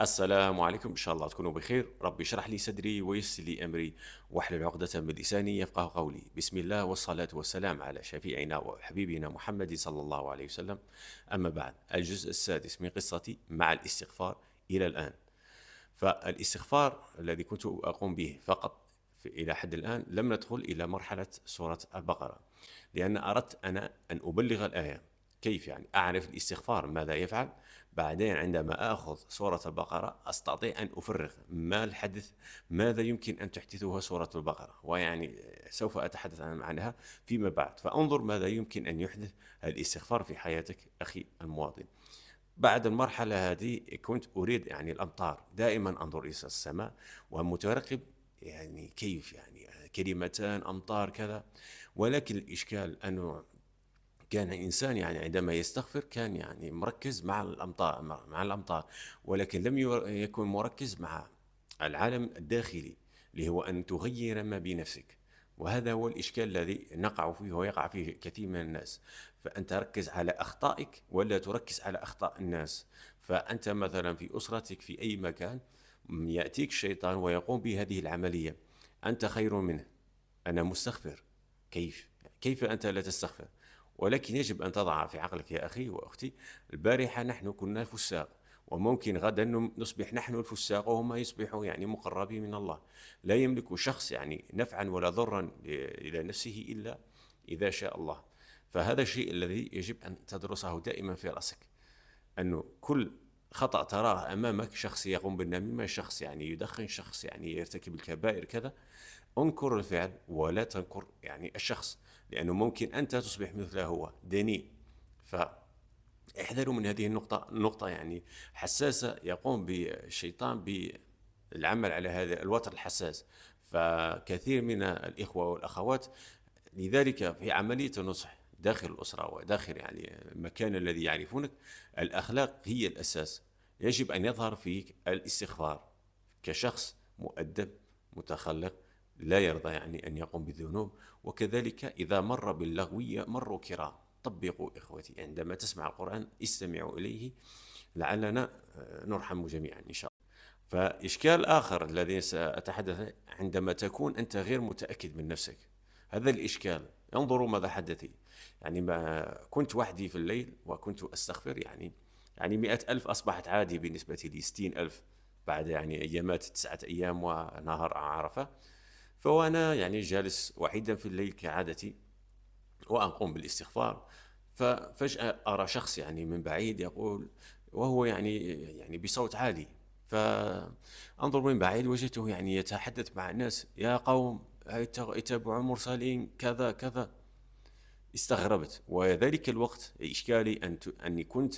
السلام عليكم، إن شاء الله تكونوا بخير. ربي اشرح لي صدري ويسر لي أمري واحلل عقدة من لساني يفقه قولي. بسم الله والصلاة والسلام على شفيعنا وحبيبنا محمد صلى الله عليه وسلم. أما بعد، الجزء السادس من قصتي مع الاستغفار إلى الآن. فالاستغفار الذي كنت أقوم به فقط إلى حد الآن لم ندخل إلى مرحلة سورة البقرة، لأن أردت أنا أن أبلغ الآية. كيف يعني أعرف الاستغفار ماذا يفعل؟ بعدين عندما آخذ سورة البقرة أستطيع أن أفرغ ما الحدث، ماذا يمكن أن تحدثه سورة البقرة، ويعني سوف أتحدث عنها فيما بعد. فانظر ماذا يمكن أن يحدث الاستغفار في حياتك أخي المواطن. بعد المرحلة هذه كنت أريد يعني الأمطار، دائما أنظر إلى السماء ومترقب يعني كيف يعني كلمتان أمطار كذا. ولكن الإشكال أنه كان إنسان يعني عندما يستغفر كان يعني مركز مع الأمطار، ولكن لم يكن مركز مع العالم الداخلي اللي هو أن تغير ما بنفسك. وهذا هو الإشكال الذي نقع فيه ويقع فيه كثير من الناس. فأنت ركز على أخطائك ولا تركز على أخطاء الناس. فأنت مثلا في أسرتك في أي مكان يأتيك الشيطان ويقوم بهذه العملية، أنت خير منه، أنا مستغفر. كيف أنت لا تستغفر؟ ولكن يجب أن تضع في عقلك يا أخي وأختي، البارحة نحن كنا فساق، وممكن غدا نصبح نحن الفساق وهم يصبحوا يعني مقربين من الله. لا يملك شخص يعني نفعا ولا ضرا إلى نفسه إلا إذا شاء الله. فهذا الشيء الذي يجب أن تدرسه دائما في رأسك، أنه كل خطأ تراه أمامك، شخص يقوم بالنميمة، شخص يعني يدخن، شخص يعني يرتكب الكبائر كذا، انكر الفعل ولا تنكر يعني الشخص، لأنه ممكن أنت تصبح مثله هو دنيء. فاحذروا من هذه النقطة يعني حساسة، يقوم بالشيطان بالعمل على هذا الوتر الحساس. فكثير من الإخوة والأخوات لذلك في عملية النصح داخل الأسرة وداخل يعني المكان الذي يعرفونك، الأخلاق هي الأساس. يجب أن يظهر فيك الاستغفار كشخص مؤدب متخلق، لا يرضى يعني أن يقوم بالذنوب. وكذلك إذا مر باللغوية مروا كرام. طبقوا إخوتي، عندما تسمع القرآن استمعوا إليه لعلنا نرحم جميعا إن شاء الله. فإشكال آخر الذي سأتحدث، عندما تكون أنت غير متأكد من نفسك، هذا الإشكال. انظروا ماذا حدث لي. يعني ما كنت وحدي في الليل وكنت أستغفر، يعني 100,000 أصبحت عادي بالنسبة لي، 60,000 بعد يعني أيامات 9 أيام ونهار عرفة. فوأنا يعني جالس وحيدا في الليل كعادتي وأقوم بالاستغفار، ففجأة أرى شخص يعني من بعيد يقول، وهو يعني بصوت عالي. فأنظر من بعيد وجدته يعني يتحدث مع الناس، يا قوم اتبعوا المرسلين كذا كذا. استغربت، وذلك الوقت إشكالي أني كنت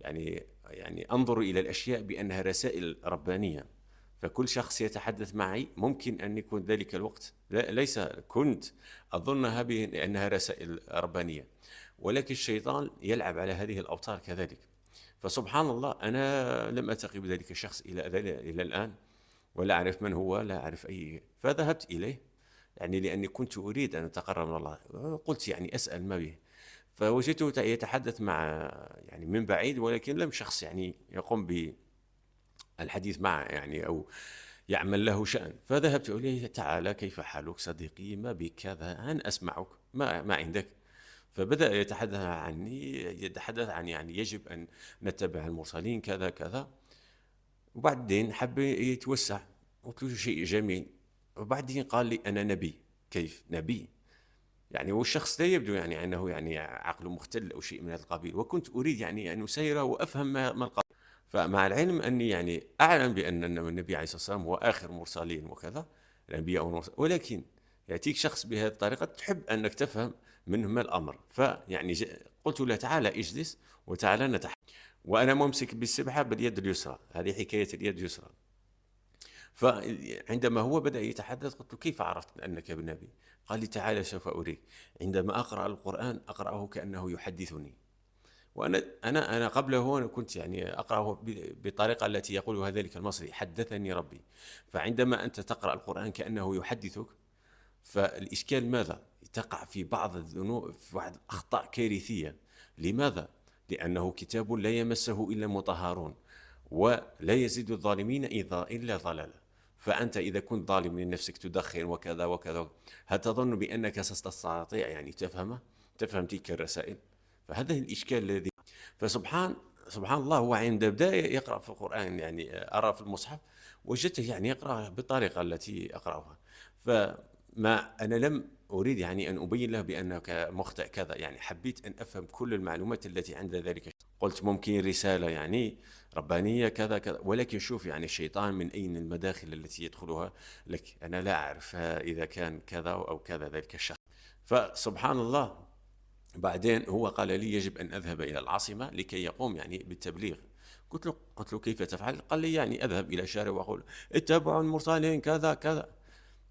يعني أنظر إلى الأشياء بأنها رسائل ربانية. فكل شخص يتحدث معي ممكن أن يكون ذلك الوقت، ليس كنت أظنها بأنها رسائل ربانية، ولكن الشيطان يلعب على هذه الأوتار كذلك. فسبحان الله، أنا لم ألتقي بذلك الشخص إلى الآن، ولا أعرف من هو، لا أعرف أي. فذهبت إليه يعني لأني كنت أريد أن أتقرب من الله. قلت يعني أسأل ما به. فوجدته يتحدث مع يعني من بعيد، ولكن لم شخص يعني يقوم بالحديث معه يعني أو يعمل له شأن. فذهبت إليه، تعال كيف حالك صديقي، ما بك كذا، أنا أسمعك، ما عندك. فبدأ يتحدث عن يعني يجب أن نتبع المرسلين كذا كذا. وبعدين حب يتوسع، قلت له شيء جميل. وبعدين قال لي أنا نبي. كيف نبي؟ يعني والشخص لا يبدو يعني أنه يعني عقله مختل أو شيء من هذا القبيل، وكنت أريد يعني أن أسيره وأفهم ما القبيل. فمع العلم أني يعني أعلم بأن النبي عليه الصلاة والسلام هو آخر المرسلين وكذا، الأنبياء والمرسلين، ولكن يأتيك شخص بهذه الطريقة تحب أنك تفهم منه ما الأمر. فيعني قلت له تعالى اجلس وتعالى نتحدث. وأنا ممسك بالسبحة باليد اليسرى، هذه حكاية اليد اليسرى. فعندما هو بدأ يتحدث قلت له كيف عرفت أنك بالنبي؟ قال لي تعالى سوف أريك. عندما أقرأ القرآن أقرأه كأنه يحدثني. وأنا قبله أنا كنت يعني أقرأه بطريقة التي يقولها ذلك المصري، حدثني ربي. فعندما أنت تقرأ القرآن كأنه يحدثك، فالإشكال ماذا؟ تقع في بعض الذنوب، في بعض الأخطاء كارثية. لماذا؟ لأنه كتاب لا يمسه إلا المطهرون. ولا يزيد الظالمين إلا ضلالا. فأنت إذا كنت ظالم لنفسك تدخن وكذا وكذا، هل تظن بأنك ستستطيع يعني تفهم تلك الرسائل؟ فهذا الإشكال الذي سبحان الله، هو عند بدأ يقرأ في القرآن يعني أرى في المصحف وجدته يعني يقرأ بالطريقة التي أقرأها. فما أنا لم أريد يعني أن أبين له بأنك مخطئ كذا، يعني حبيت أن أفهم كل المعلومات التي عند ذلك. قلت ممكن رسالة يعني ربانية كذا كذا، ولكن شوف يعني الشيطان من أين المداخل التي يدخلها لك، أنا لا أعرف إذا كان كذا أو كذا ذلك الشخص. فسبحان الله، بعدين هو قال لي يجب أن أذهب إلى العاصمة لكي يقوم يعني بالتبليغ. قلت له كيف تفعل؟ قال لي يعني أذهب إلى الشارع وأقول اتبعوا المرسلين كذا كذا.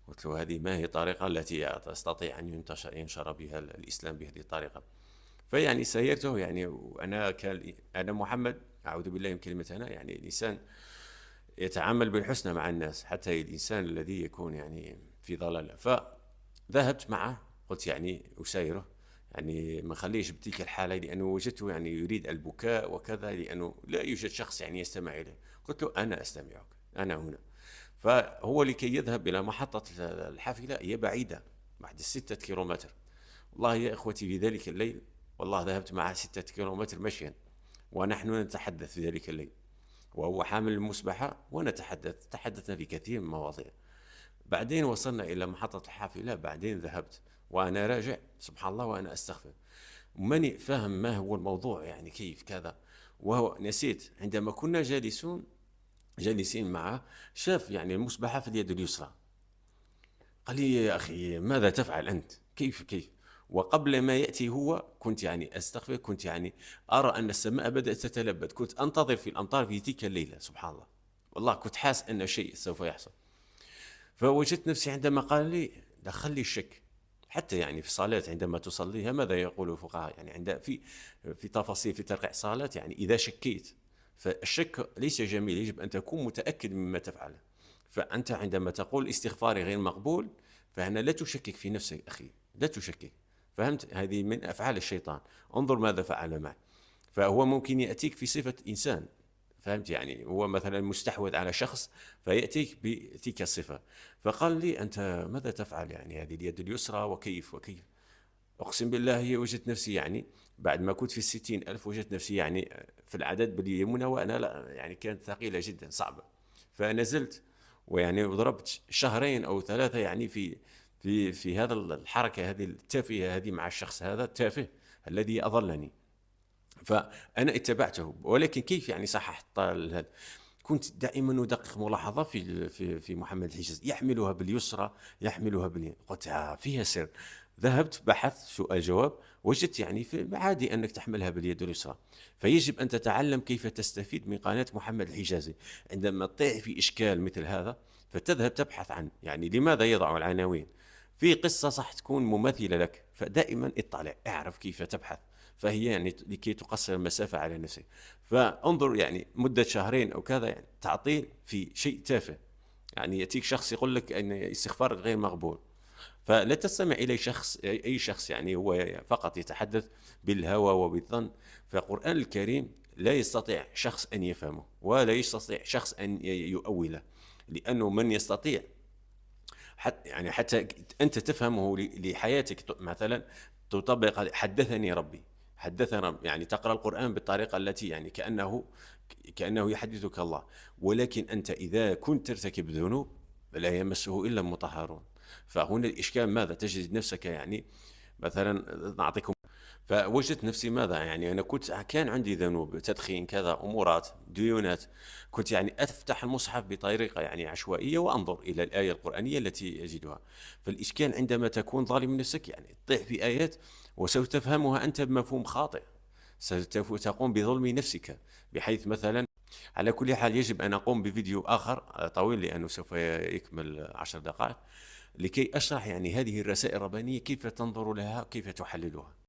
قلت له هذه ما هي الطريقة التي تستطيع أن ينشر بها الإسلام بهذه الطريقة؟ فيعني سيرته يعني، وأنا أنا محمد أعوذ بالله من كلمة أنا، يعني الإنسان يتعامل بالحسنى مع الناس حتى الإنسان الذي يكون يعني في ضلال. فذهبت معه، قلت يعني أسايره، يعني ما خليش بتلك الحالة، لأنه وجدته يعني يريد البكاء وكذا، لأنه لا يوجد شخص يعني يستمع إليه. قلت له أنا أستمعك، أنا هنا. فهو لكي يذهب إلى محطة الحافلة، هي بعيدة بعد 6 كيلومتر. والله يا إخوتي في ذلك الليل، والله ذهبت معه 6 كيلومتر مشيا ونحن نتحدث في ذلك الليل، وهو حامل المسبحة تحدثنا في كثير من المواضيع. بعدين وصلنا إلى محطة الحافلة، بعدين ذهبت وأنا راجع سبحان الله وأنا أستغفر، ماني فاهم ما هو الموضوع يعني كيف كذا. وهو نسيت عندما كنا جالسين معه، شاف يعني المسبحة في اليد اليسرى، قال لي يا أخي ماذا تفعل أنت؟ كيف؟ وقبل ما يأتي هو كنت يعني أستغفر، كنت يعني أرى أن السماء بدأت تتلبد، كنت أنتظر في الأمطار في تلك الليلة سبحان الله، والله كنت حاس أن شيء سوف يحصل. فوجدت نفسي عندما قال لي دخل لي الشك، حتى يعني في الصلاة عندما تصليها ماذا يقول الفقهاء يعني عند في تفاصيل في ترقيع الصلاة، يعني إذا شكيت، فالشك ليس جميل، يجب أن تكون متأكد مما تفعله. فأنت عندما تقول استغفاري غير مقبول، فهنا لا تشكك في نفسك أخي، لا تشكك. فهمت؟ هذه من أفعال الشيطان. انظر ماذا فعل معي. فهو ممكن يأتيك في صفة إنسان، فهمت؟ يعني هو مثلا مستحوذ على شخص فيأتيك بتلك الصفة. فقال لي أنت ماذا تفعل؟ يعني هذه اليد اليسرى وكيف. أقسم بالله وجدت نفسي يعني بعد ما كنت في 60,000 وجدت نفسي يعني في العدد باليمنى، وأنا لا يعني كانت ثقيلة جدا صعبة. فنزلت ويعني ضربت شهرين أو 3 يعني في هذا الحركة هذه التافهة هذه مع الشخص هذا التافه الذي أضلني. فأنا اتبعته، ولكن كيف يعني صححت هذا؟ كنت دائما أدقق ملاحظة في محمد الحجازي، يحملها باليسرى يحملها باليمين. قلت فيها سر. ذهبت بحثت سؤال جواب، وجدت يعني في عادي أنك تحملها باليد اليسرى. فيجب أن تتعلم كيف تستفيد من قناة محمد الحجازي عندما تطيح في إشكال مثل هذا، فتذهب تبحث عن يعني لماذا يضع العناوين في قصة صح تكون مماثلة لك. فدائما اطلع اعرف كيف تبحث، فهي يعني لكي تقصر المسافة على نفسك. فانظر يعني مدة شهرين أو كذا يعني تعطيل في شيء تافه، يعني يأتيك شخص يقول لك أن استغفارك غير مقبول، فلا تستمع إلى أي شخص يعني هو فقط يتحدث بالهوى وبالظن. فالقرآن الكريم لا يستطيع شخص أن يفهمه ولا يستطيع شخص أن يؤوله، لأنه من يستطيع حتى أنت تفهمه لحياتك مثلا، تطبق حدثني ربي، حدثنا يعني تقرأ القرآن بالطريقة التي يعني كأنه يحدثك الله. ولكن أنت إذا كنت ترتكب ذنوب لا يمسه إلا المطهرون. فهنا الإشكال ماذا؟ تجد نفسك يعني مثلا نعطيكم. فوجدت نفسي ماذا يعني أنا كان عندي ذنوب، تدخين كذا أمورات ديونات، كنت يعني أفتح المصحف بطريقة يعني عشوائية وأنظر إلى الآية القرآنية التي أجدها. فالإشكال عندما تكون ظالم نفسك يعني تطيح في آيات وسوف تفهمها أنت بمفهوم خاطئ، ستقوم بظلم نفسك. بحيث مثلا على كل حال يجب أن أقوم بفيديو آخر طويل لأنه سوف يكمل 10 دقائق لكي أشرح يعني هذه الرسائل الربانية كيف تنظر لها كيف تحللها.